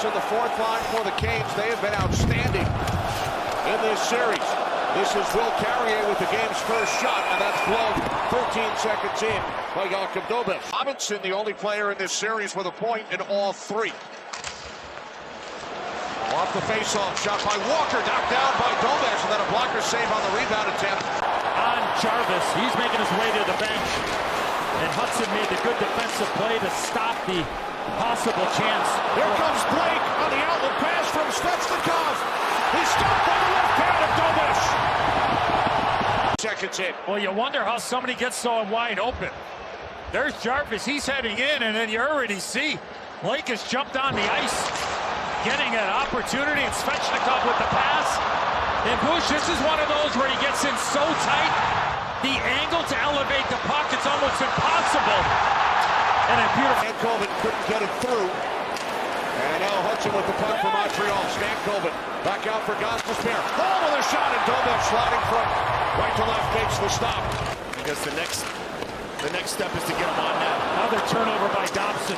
Dobis in the fourth line for the Canes. They have been outstanding in this series. This is Will Carrier with the game's first shot, and that's blown 13 seconds in by Jakob Dobis. Robinson, the only player in this series with a point in all three. Off the face-off, shot by Walker, knocked down by Dobis, and then a blocker save on the rebound attempt. On Jarvis, he's making his way to the bench. And Hudson made the good defensive play to stop the possible chance. Here comes Blake on the outlet pass from Svechnikov. He's stopped by the left hand of Dobis. Seconds in. Well, you wonder how somebody gets so wide open. There's Jarvis, he's heading in, and then you already see Blake has jumped on the ice, getting an opportunity, and Svechnikov with the pass. And Bush, this is one of those where he gets in so tight, the angle to elevate the puck, it's almost impossible. And a beautiful... Stankoven couldn't get it through. And now Hudson with the puck for Montreal. Stankoven back out for Gostisbehere. Oh, with a shot, and Dobis sliding from right to left makes the stop. I guess the next step is to get him on net. Another turnover by Dobson.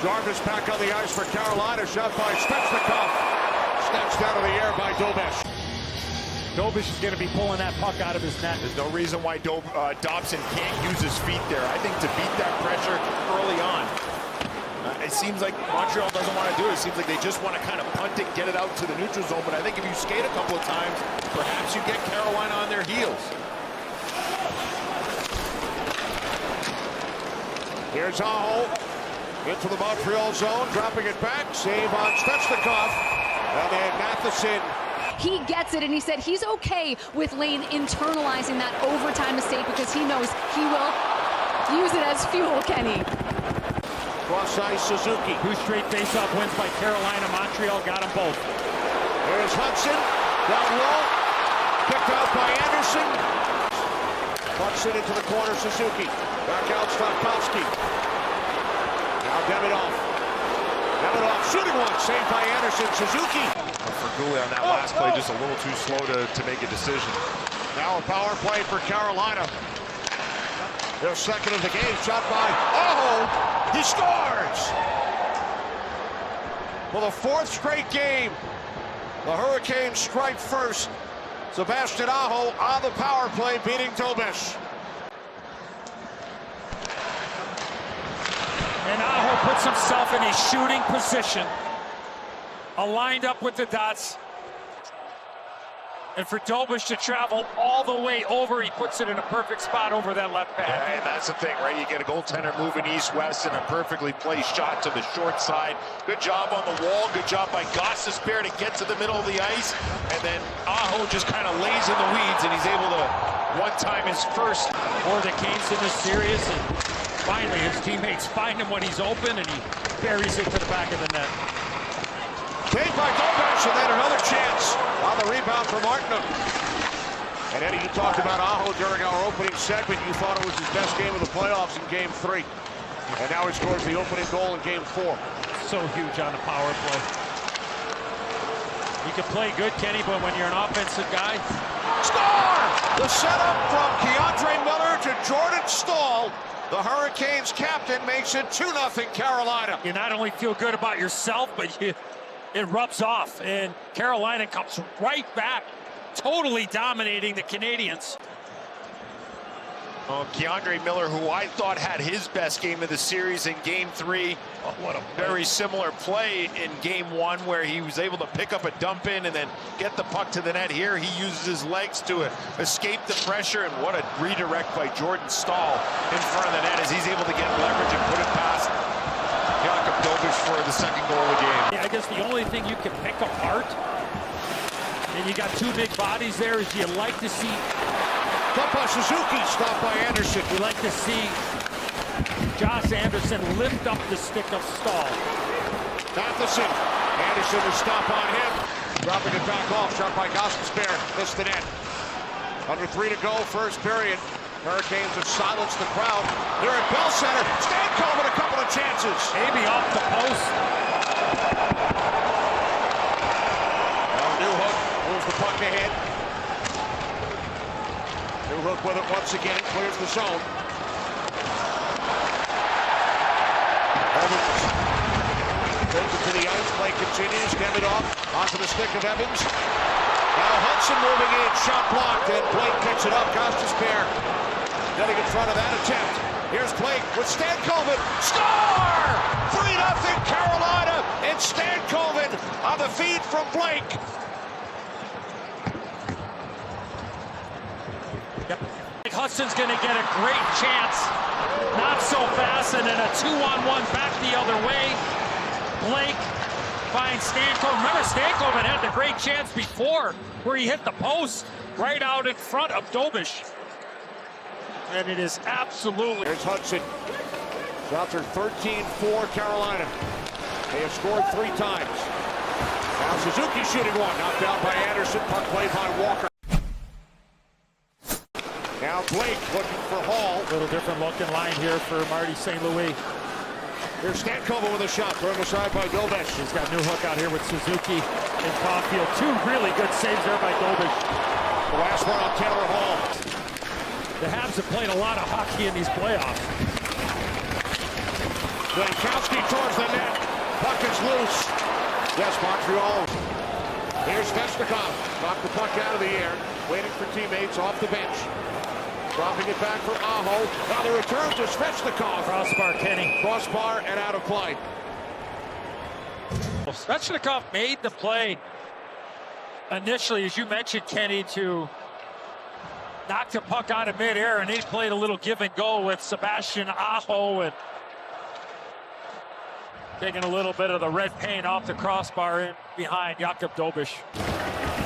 Jarvis back on the ice for Carolina. Shot by Svechnikov. Snatched out of the air by Dobis. Dobis is going to be pulling that puck out of his net. There's no reason why Dobson can't use his feet there. I think to beat that pressure early on, it seems like Montreal doesn't want to do it. It seems like they just want to kind of punt it, get it out to the neutral zone. But I think if you skate a couple of times, perhaps you get Carolina on their heels. Here's Aho into the Montreal zone, dropping it back. Save on Svechnikov. And then Matheson. He gets it, and he said he's okay with Lane internalizing that overtime mistake because he knows he will use it as fuel, Kenny. Cross ice, Suzuki. 2 straight face-off wins by Carolina. Montreal got them both. There's Hudson, down low, picked out by Anderson. Hudson into the corner, Suzuki. Back out, Slavkovsky. Now Demidov. Demidov shooting one, saved by Anderson, Suzuki. Ferguli on that last play, just a little too slow to make a decision. Now a power play for Carolina. Their second of the game, shot by Aho. He scores! For the 4th straight game, the Hurricanes strike first. Sebastian Aho on the power play, beating Dobis. And Aho puts himself in a shooting position. Lined up with the dots. And for Dobis to travel all the way over, he puts it in a perfect spot over that left pad. Yeah, and that's the thing, right? You get a goaltender moving east-west and a perfectly placed shot to the short side. Good job on the wall. Good job by Gostisbehere to get to the middle of the ice. And then Aho just kind of lays in the weeds, and he's able to one-time his first. For the Canes in this series, and finally his teammates find him when he's open, and he buries it to the back of the net. Saved by Dobis, and then another chance on the rebound for Martinov. And Eddie, you talked about Aho during our opening segment. You thought it was his best game of the playoffs in Game 3. And now he scores the opening goal in Game 4. So huge on the power play. You can play good, Kenny, but when you're an offensive guy... Score! The setup from Keandre Miller to Jordan Staal. The Hurricanes captain makes it 2-0 Carolina. You not only feel good about yourself, but it rubs off, and Carolina comes right back, totally dominating the Canadiens. Oh, Keandre Miller, who I thought had his best game of the series in Game 3. Oh, what a very similar play in Game 1 where he was able to pick up a dump in and then get the puck to the net. Here he uses his legs to escape the pressure, and what a redirect by Jordan Staal in front of the net as he's able to get leverage and put it past Jakob Dobis for the second goal of the game. Yeah, I guess the only thing you can pick apart, and you got 2 big bodies there, is you like to see... Stop by Suzuki, stopped by Anderson. You like to see Josh Anderson lift up the stick of Staal. Matheson. Anderson to stop on him. Dropping it back off. Shot by Gostisbehere. Missed the net. Under 3 to go, first period. Hurricanes have silenced the crowd. They're at Bell Center. Stankoven with a couple of chances. Maybe off the post. Now Newhook moves the puck ahead. Newhook with it once again. Clears the zone. Brings it to the ice. Play continues. Get it off. Onto the stick of Evans. Now Hudson moving in. Shot blocked. And Blake picks it up. Costas Bear getting in front of that attempt. Here's Blake with Stankoven. Score! 3-0 Carolina. And Stankoven on the feed from Blake. Hudson's going to get a great chance. Not so fast, and then a 2-on-1 back the other way. Blake finds Stankoven. Remember, Stankoven had the great chance before where he hit the post right out in front of Dobish. And it is absolutely... There's Hudson. Shots are 13-4 Carolina. They have scored 3 times. Now Suzuki shooting one. Knocked down by Anderson. Puck played by Walker. Now Blake looking for Hall. A little different looking line here for Marty St. Louis. Here's Stankoven with a shot. Thrown aside by Dobish. He's got new hook out here with Suzuki and Caulfield. 2 really good saves there by Dobish. The last one on Taylor Hall. The Habs have played a lot of hockey in these playoffs. Jankowski towards the net. Puck is loose. Yes, Montreal. Here's Svechnikov. Knocked the puck out of the air. Waiting for teammates off the bench. Dropping it back for Aho. Now the return to Svechnikov. Crossbar, Kenny. Crossbar and out of play. Well, Svechnikov made the play initially, as you mentioned, Kenny, to knock the puck out of midair, and he played a little give and go with Sebastian Aho and taking a little bit of the red paint off the crossbar in behind Jakub Dobish.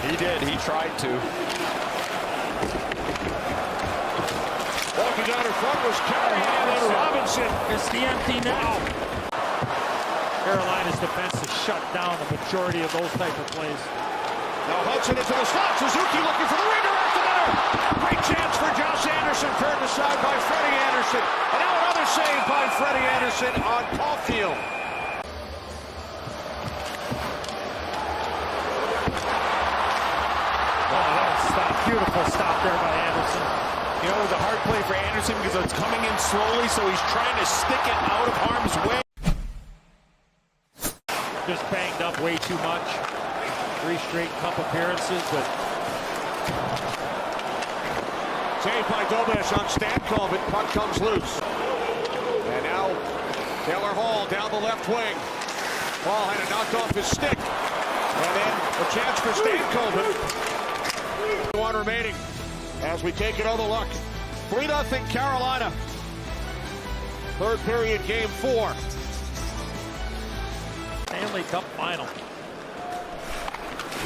He did. He tried to. Walking down in front was Carolina and Robinson. It's the empty now. Carolina's defense has shut down the majority of those type of plays. Now Hudson into the slot. Suzuki looking for the redirect to there. Great chance for Josh Anderson. Turned aside by Freddie Anderson. And now another save by Freddie Anderson on Caulfield. Beautiful stop there by Anderson. You know, it was a hard play for Anderson because it's coming in slowly, so he's trying to stick it out of harm's way. Just banged up way too much. 3 straight cup appearances, but... Saved by Dobish on Stankoven. Puck comes loose. And now Taylor Hall down the left wing. Hall had it knocked off his stick. And then a chance for Stankoven. 1 remaining as we take another look. 3-0 Carolina. 3rd period, game 4. Stanley Cup final.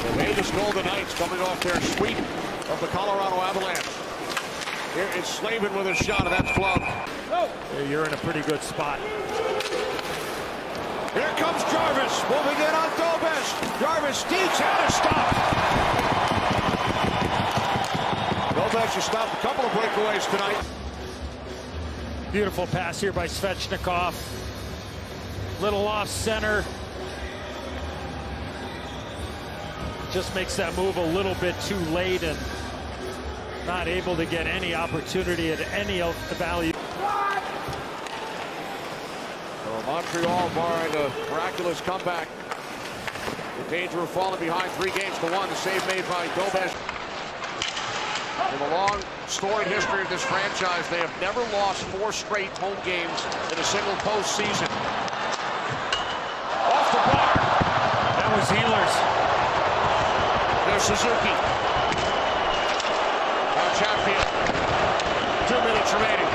The Vegas Golden Knights coming off their sweep of the Colorado Avalanche. Here is Slavin with a shot, and that's blocked. Oh. You're in a pretty good spot. Here comes Jarvis, moving in on Dobish. Jarvis sneaks out of stop. Dobish has stopped a couple of breakaways tonight. Beautiful pass here by Svechnikov. Little off center. Just makes that move a little bit too late and not able to get any opportunity at any of the value. So Montreal barring a miraculous comeback. The danger of falling behind 3-1. The save made by Dobish. In the long, storied history of this franchise, they have never lost 4 straight home games in a single postseason. Off the bar. That was Ehlers. There's Suzuki. Now Chatfield. 2 minutes remaining.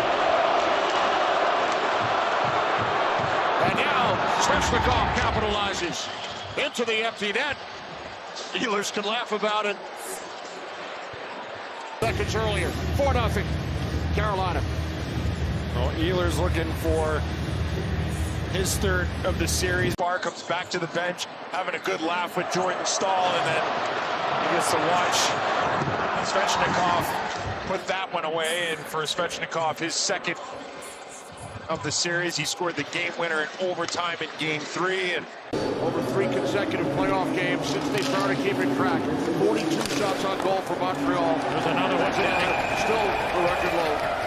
And now Svechnikov capitalizes into the empty net. Ehlers can laugh about it. Seconds earlier, 4-0 Carolina. Well, Ehlers looking for his 3rd of the series. Barr comes back to the bench, having a good laugh with Jordan Staal, and then he gets to watch Svechnikov put that one away. And for Svechnikov, his 2nd of the series, he scored the game winner in overtime in Game 3. And over 3 consecutive playoff games since they started keeping track. 42 shots on goal for Montreal. There's another one. Still the record low.